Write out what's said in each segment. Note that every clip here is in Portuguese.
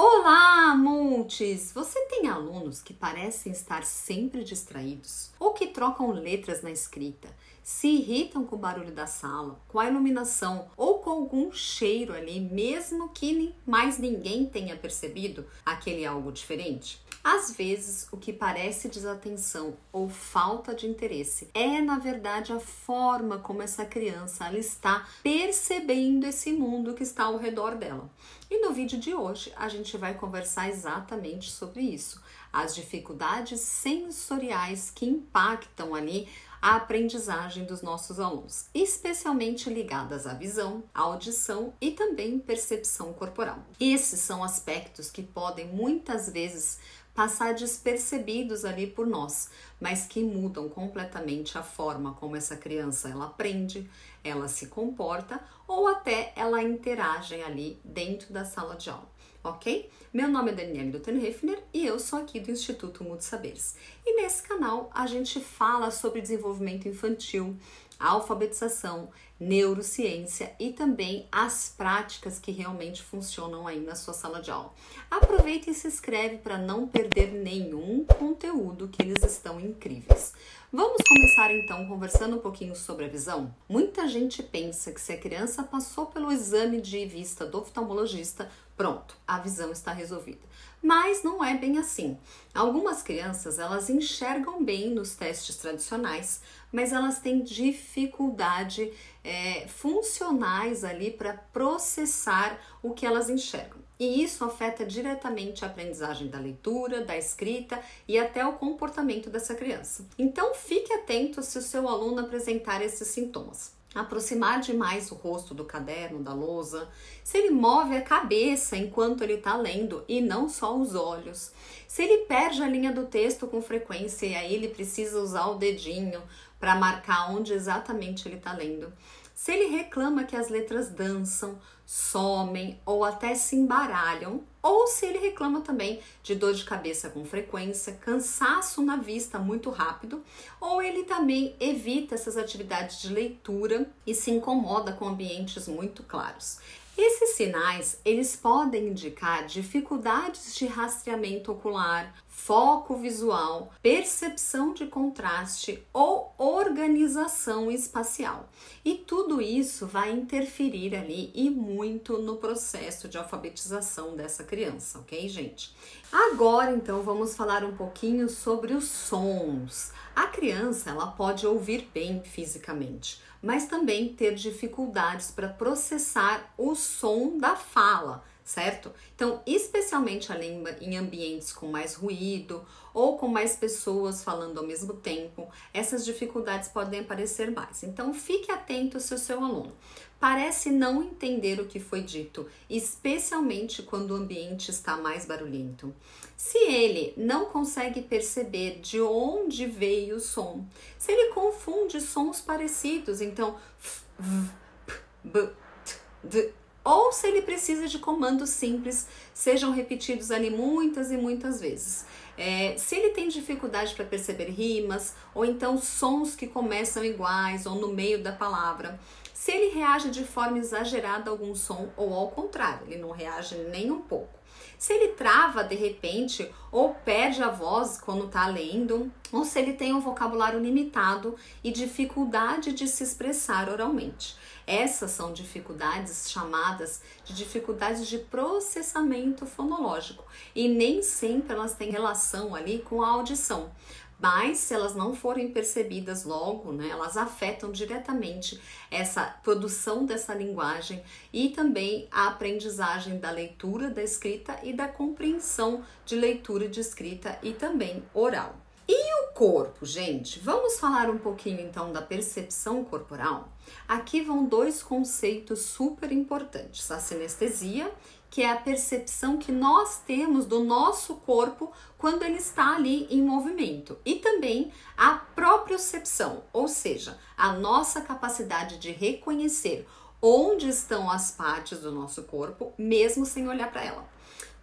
Olá, Montes! Você tem alunos que parecem estar sempre distraídos ou que trocam letras na escrita, se irritam com o barulho da sala, com a iluminação ou com algum cheiro ali, mesmo que mais ninguém tenha percebido aquele algo diferente? Às vezes, o que parece desatenção ou falta de interesse é, na verdade, a forma como essa criança ela está percebendo esse mundo que está ao redor dela. E no vídeo de hoje, a gente vai conversar exatamente sobre isso. As dificuldades sensoriais que impactam ali a aprendizagem dos nossos alunos, especialmente ligadas à visão, à audição e também percepção corporal. Esses são aspectos que podem muitas vezes passar despercebidos ali por nós, mas que mudam completamente a forma como essa criança ela aprende, ela se comporta ou até ela interage ali dentro da sala de aula, ok? Meu nome é Daniele Dutenhefner e eu sou aqui do Instituto Mude Saberes. E nesse canal a gente fala sobre desenvolvimento infantil, alfabetização, neurociência e também as práticas que realmente funcionam aí na sua sala de aula. Aproveita e se inscreve para não perder nenhum conteúdo, que eles estão incríveis. Vamos começar então conversando um pouquinho sobre a visão? Muita gente pensa que se a criança passou pelo exame de vista do oftalmologista, pronto, a visão está resolvida. Mas não é bem assim. Algumas crianças, elas enxergam bem nos testes tradicionais, mas elas têm dificuldade funcionais ali para processar o que elas enxergam. E isso afeta diretamente a aprendizagem da leitura, da escrita e até o comportamento dessa criança. Então fique atento se o seu aluno apresentar esses sintomas. Aproximar demais o rosto do caderno, da lousa, se ele move a cabeça enquanto ele está lendo e não só os olhos, se ele perde a linha do texto com frequência e aí ele precisa usar o dedinho para marcar onde exatamente ele está lendo, se ele reclama que as letras dançam, somem ou até se embaralham, ou se ele reclama também de dor de cabeça com frequência, cansaço na vista muito rápido, ou ele também evita essas atividades de leitura e se incomoda com ambientes muito claros. Esses sinais, eles podem indicar dificuldades de rastreamento ocular, foco visual, percepção de contraste ou organização espacial. E tudo isso vai interferir ali e muito no processo de alfabetização dessa criança, ok, gente? Agora, então, vamos falar um pouquinho sobre os sons. A criança, ela pode ouvir bem fisicamente, mas também ter dificuldades para processar o som da fala, certo? Então, especialmente ali em ambientes com mais ruído ou com mais pessoas falando ao mesmo tempo, essas dificuldades podem aparecer mais. Então, fique atento se o seu aluno parece não entender o que foi dito, especialmente quando o ambiente está mais barulhento. Se ele não consegue perceber de onde veio o som, se ele confunde sons parecidos, então ou se ele precisa de comandos simples, sejam repetidos ali muitas e muitas vezes. Se ele tem dificuldade para perceber rimas, ou então sons que começam iguais ou no meio da palavra, se ele reage de forma exagerada a algum som ou ao contrário, ele não reage nem um pouco. Se ele trava de repente ou perde a voz quando está lendo, ou se ele tem um vocabulário limitado e dificuldade de se expressar oralmente. Essas são dificuldades chamadas de dificuldades de processamento fonológico e nem sempre elas têm relação ali com a audição. Mas se elas não forem percebidas logo, né, elas afetam diretamente essa produção dessa linguagem e também a aprendizagem da leitura, da escrita e da compreensão de leitura, de escrita e também oral. E o corpo, gente? Vamos falar um pouquinho então da percepção corporal? Aqui vão dois conceitos super importantes: a sinestesia, que é a percepção que nós temos do nosso corpo quando ele está ali em movimento, e também a propriocepção, ou seja, a nossa capacidade de reconhecer onde estão as partes do nosso corpo, mesmo sem olhar para ela.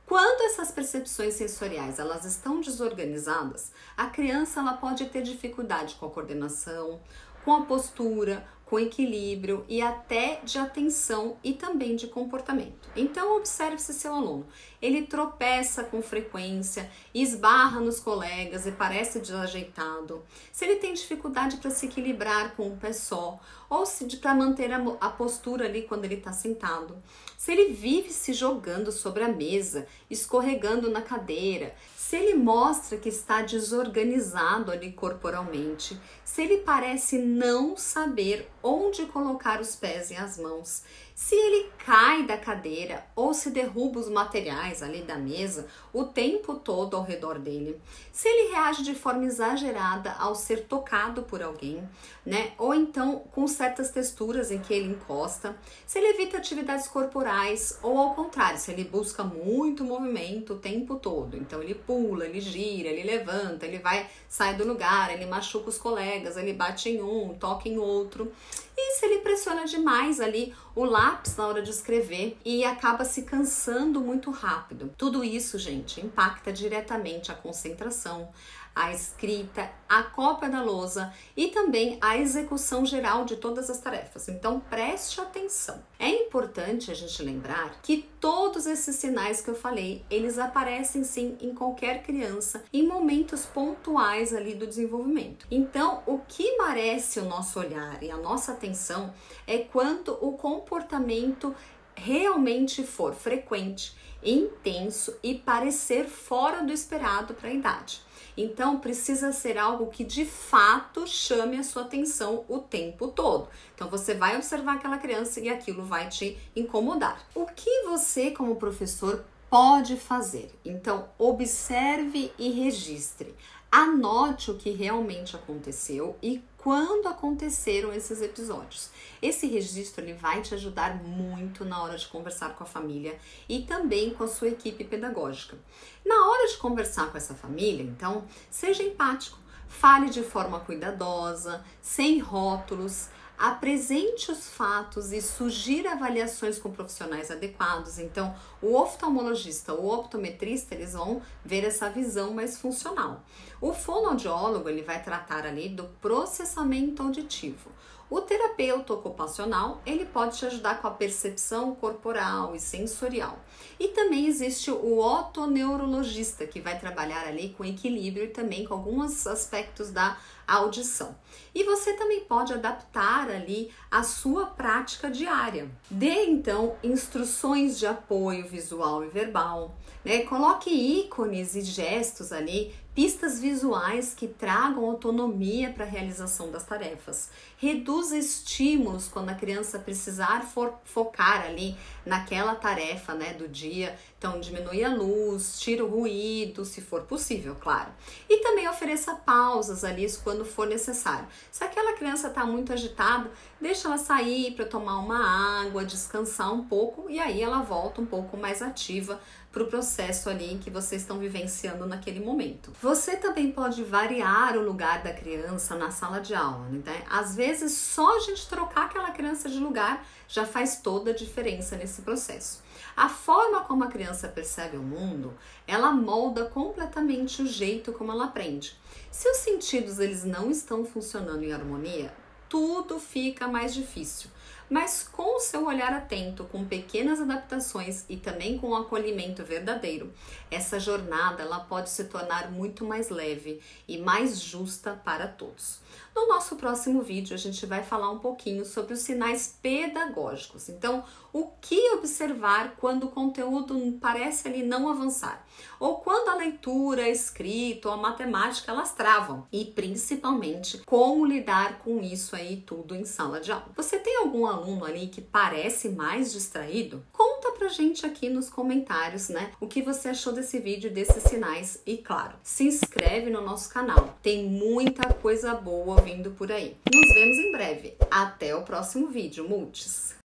Quando essas percepções sensoriais elas estão desorganizadas, a criança ela pode ter dificuldade com a coordenação, com a postura, com equilíbrio e até de atenção e também de comportamento. Então observe se seu aluno, ele tropeça com frequência, esbarra nos colegas e parece desajeitado, se ele tem dificuldade para se equilibrar com um pé só, ou se para manter a postura ali quando ele está sentado, se ele vive se jogando sobre a mesa, escorregando na cadeira, se ele mostra que está desorganizado ali corporalmente, se ele parece não saber onde colocar os pés e as mãos, se ele cai da cadeira ou se derruba os materiais ali da mesa o tempo todo ao redor dele, se ele reage de forma exagerada ao ser tocado por alguém, né? Ou então com certas texturas em que ele encosta, se ele evita atividades corporais ou ao contrário, se ele busca muito movimento o tempo todo, então ele pula, ele gira, ele levanta, ele sai do lugar, ele machuca os colegas, ele bate em um, toca em outro. E se ele pressiona demais ali o lápis na hora de escrever e acaba se cansando muito rápido. Tudo isso, gente, impacta diretamente a concentração, a escrita, a cópia da lousa e também a execução geral de todas as tarefas. Então, preste atenção. É importante a gente lembrar que todos esses sinais que eu falei, eles aparecem sim em qualquer criança em momentos pontuais ali do desenvolvimento. Então, o que merece o nosso olhar e a nossa atenção é quando o comportamento realmente for frequente, intenso e parecer fora do esperado para a idade. Então, precisa ser algo que de fato chame a sua atenção o tempo todo. Então, você vai observar aquela criança e aquilo vai te incomodar. O que você, como professor, pode fazer? Então, observe e registre. Anote o que realmente aconteceu e quando aconteceram esses episódios. Esse registro ele vai te ajudar muito na hora de conversar com a família e também com a sua equipe pedagógica. Na hora de conversar com essa família, então, seja empático, fale de forma cuidadosa, sem rótulos, apresente os fatos e sugira avaliações com profissionais adequados. Então, o oftalmologista ou o optometrista, eles vão ver essa visão mais funcional. O fonoaudiólogo, ele vai tratar ali do processamento auditivo. O terapeuta ocupacional, ele pode te ajudar com a percepção corporal e sensorial. E também existe o otoneurologista, que vai trabalhar ali com equilíbrio e também com alguns aspectos da audição. E você também pode adaptar ali a sua prática diária. Dê então instruções de apoio visual e verbal, né? Coloque ícones e gestos ali, pistas visuais que tragam autonomia para a realização das tarefas. Reduza estímulos quando a criança precisar focar ali naquela tarefa, né, do dia. Então, diminui a luz, tira o ruído, se for possível, claro. E também ofereça pausas ali quando for necessário. Se aquela criança está muito agitada, deixa ela sair para tomar uma água, descansar um pouco e aí ela volta um pouco mais ativa para o processo ali que vocês estão vivenciando naquele momento. Você também pode variar o lugar da criança na sala de aula, né? Às vezes só a gente trocar aquela criança de lugar já faz toda a diferença nesse processo. A forma como a criança percebe o mundo, ela molda completamente o jeito como ela aprende. Se os sentidos eles não estão funcionando em harmonia, tudo fica mais difícil. Mas com o seu olhar atento, com pequenas adaptações e também com um acolhimento verdadeiro, essa jornada ela pode se tornar muito mais leve e mais justa para todos. No nosso próximo vídeo a gente vai falar um pouquinho sobre os sinais pedagógicos. Então, o que observar quando o conteúdo parece ali não avançar? Ou quando a leitura, a escrita ou a matemática elas travam? E principalmente, como lidar com isso aí tudo em sala de aula? Você tem algum aluno ali que parece mais distraído? Conta pra gente aqui nos comentários, né? O que você achou desse vídeo, desses sinais e, claro, se inscreve no nosso canal. Tem muita coisa boa vindo por aí. Nos vemos em breve. Até o próximo vídeo, multis!